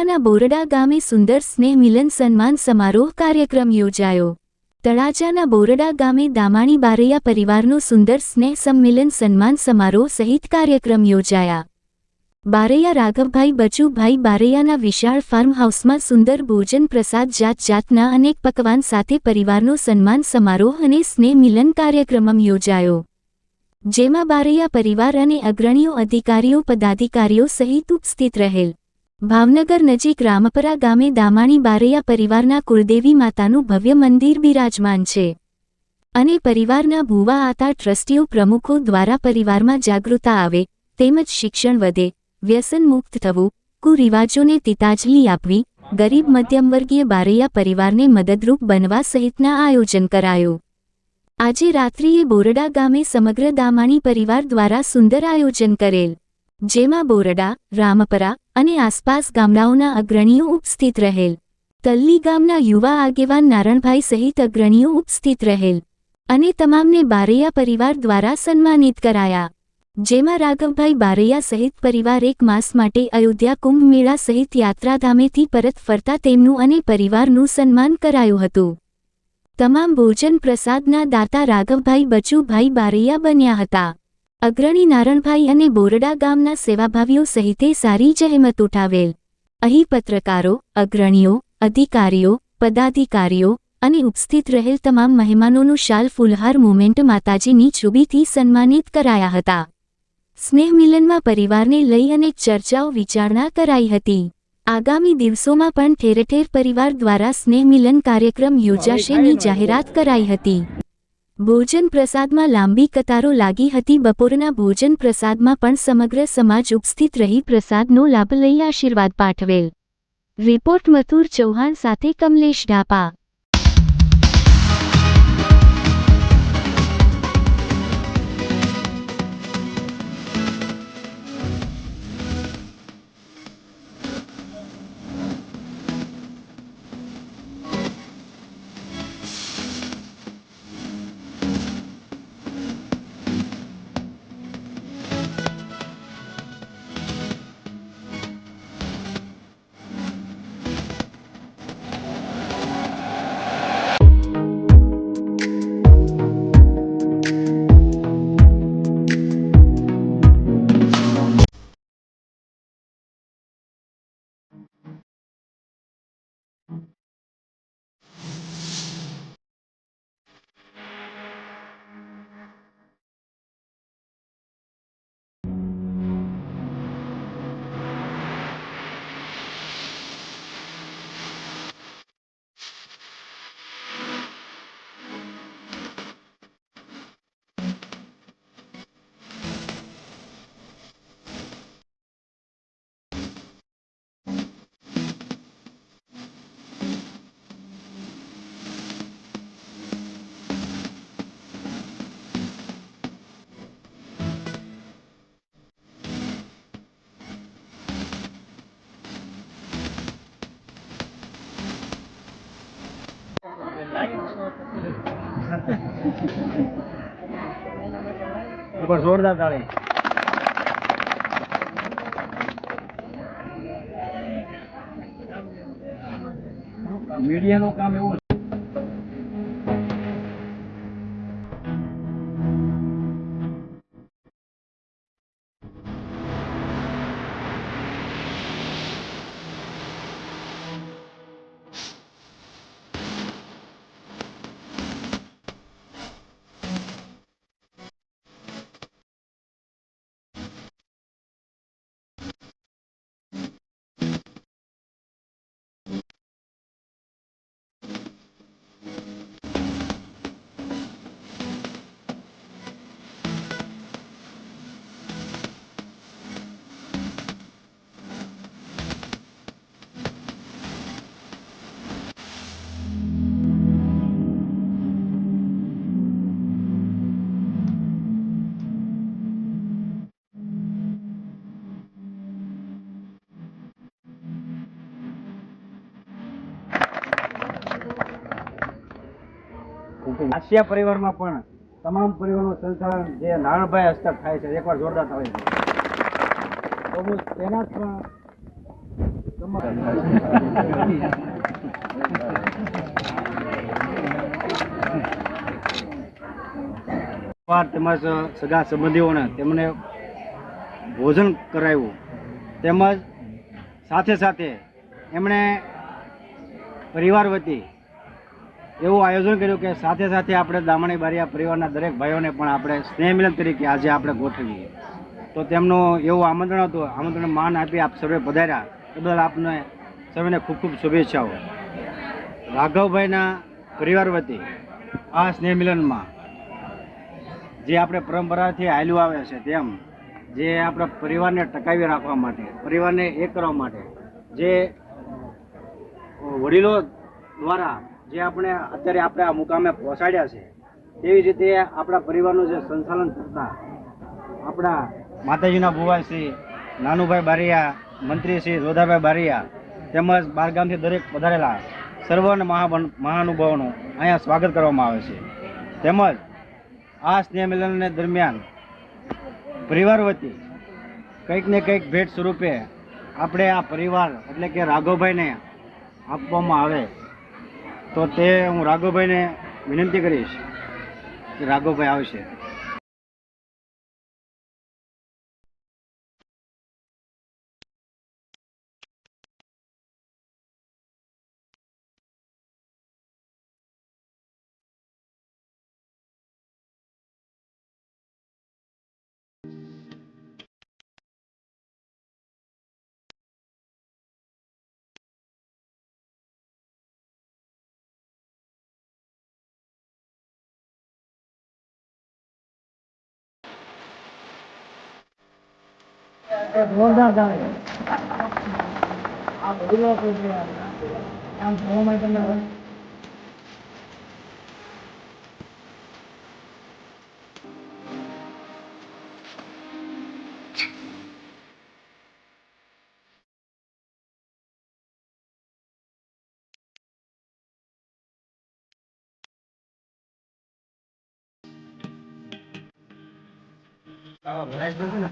તળાજાના બોરડા ગામે સુંદર સ્નેહ મિલન સન્માન સમારોહ કાર્યક્રમ યોજાયો। તળાજાના બોરડા ગામે દામાણી બારૈયા પરિવારનો સુંદર સ્નેહ સંમેલન સન્માન સમારોહ સહિત કાર્યક્રમ યોજાયા। બારૈયા રાઘવભાઈ બચુભાઈ બારૈયાના વિશાળ ફાર્મ હાઉસમાં સુંદર ભોજન પ્રસાદ જાત જાતના અનેક પકવાન સાથે પરિવારનો સન્માન સમારોહ અને સ્નેહ મિલન કાર્યક્રમ યોજાયો, જેમાં બારૈયા પરિવાર અને અગ્રણીઓ અધિકારીઓ પદાધિકારીઓ સહિત ઉપસ્થિત રહેલ। ભાવનગર નજીક રામપરા ગામે દામાણી બારૈયા પરિવારના કુળદેવી માતાનું ભવ્ય મંદિર બિરાજમાન છે અને પરિવારના ભૂવા આતા ટ્રસ્ટીઓ પ્રમુખો દ્વારા પરિવારમાં જાગૃતતા આવે તેમજ શિક્ષણ વધે, વ્યસન મુક્ત થવું, કુરિવાજોને તિતાજલી આપવી, ગરીબ મધ્યમવર્ગીય બારૈયા પરિવારને મદદરૂપ બનવા સહિતના આયોજન કરાયો। આજે રાત્રિએ બોરડા ગામે સમગ્ર દામાણી પરિવાર દ્વારા સુંદર આયોજન કરેલ, જેમાં બોરડા, રામપરા અને આસપાસ ગામડાઓના અગ્રણીઓ ઉપસ્થિત રહેલ। તલ્લી ગામના યુવા આગેવાન નારણભાઈ સહિત અગ્રણીઓ ઉપસ્થિત રહેલ અને તમામને બારૈયા પરિવાર દ્વારા સન્માનિત કરાયા, જેમાં રાઘવભાઈ બારૈયા સહિત પરિવાર એક માસ માટે અયોધ્યા કુંભ મેળા સહિત યાત્રાધામેથી પરત ફરતા તેમનું અને પરિવારનું સન્માન કરાયું હતું। તમામ ભોજન પ્રસાદના દાતા રાઘવભાઈ બચુભાઈ બારૈયા બન્યા હતા। અગ્રણી નારણભાઈ અને બોરડા ગામના સેવાભાવીઓ સહિતે સારી જહેમત ઉઠાવેલ। અહીં પત્રકારો, અગ્રણીઓ, અધિકારીઓ, પદાધિકારીઓ અને ઉપસ્થિત રહેલ તમામ મહેમાનોનું શાલ ફુલહાર મોમેન્ટ માતાજીની છબીથી સન્માનિત કરાયા હતા। સ્નેહ મિલનમાં પરિવારને લઈ અનેક ચર્ચાઓ વિચારણા કરાઈ હતી। આગામી દિવસોમાં પણ ઠેર ઠેર પરિવાર દ્વારા સ્નેહ મિલન કાર્યક્રમ યોજાશેની જાહેરાત કરાઈ હતી। ભોજન પ્રસાદમાં લાંબી કતારો લાગી હતી। બપોરના ભોજન પ્રસાદમાં પણ સમગ્ર સમાજ ઉપસ્થિત રહી પ્રસાદનો લાભ લઈ આશીર્વાદ પાઠવેલ। રિપોર્ટ મથુર ચૌહાણ સાથે કમલેશ ઢાપા। જોરદાર તાળી। મીડિયાનું કામ એવું આશિયા પરિવારમાં પણ તમામ પરિવારનું સંચાલન જે નારણભાઈ હસ્તક થાય છે, એકવાર જોરદાર તાળી। તો હું તેના પણ તેમજ સગા સંબંધીઓને તેમને ભોજન કરાવ્યું, તેમજ સાથે સાથે એમણે પરિવાર વતી એવું આયોજન કર્યું કે સાથે સાથે આપણે દામણી બારિયા પરિવારના દરેક ભાઈઓને પણ આપણે સ્નેહ મિલન તરીકે આજે આપણે ગોઠવીએ. તો તેમનું એવું આમંત્રણ હતું, આમંત્રણ માન આપી આપ સર્વે પધાર્યા એ બદલ આપને સર્વેને ખૂબ ખૂબ શુભેચ્છાઓ. રાઘવભાઈના પરિવાર વતી આ સ્નેહ મિલનમાં જે આપણે પરંપરાથી હાલ્યું આવે છે તેમ જે આપણા પરિવારને ટકાવી રાખવા માટે, પરિવારને એક કરવા માટે જે વડીલો દ્વારા જે આપણે આ મુકામે પહોંચાડ્યા છે, તેવી રીતે આપણા પરિવારનું જે સંચાલન કરતા આપણા માતાજીના ભુવા શ્રી નાનુભાઈ બારિયા, મંત્રી શ્રી જોધાભાઈ બારિયા તેમજ બહારગામથી દરેક પધારેલા સર્વ મહાનુભાવોનું અહીંયા સ્વાગત કરવામાં આવે છે. તેમજ આ સ્નેહ મિલનને દરમિયાન પરિવાર વતી કંઈક ને કંઈક ભેટ સ્વરૂપે આપણે આ પરિવાર એટલે કે રાઘવભાઈને આપવામાં આવે તો તે હું રાઘવભાઈને વિનંતી કરીશ કે રાઘવભાઈ આવશે. જોરદાર ચાલે આ બધું આમ જોવા માટે તમને ભરાઈ ગયું ને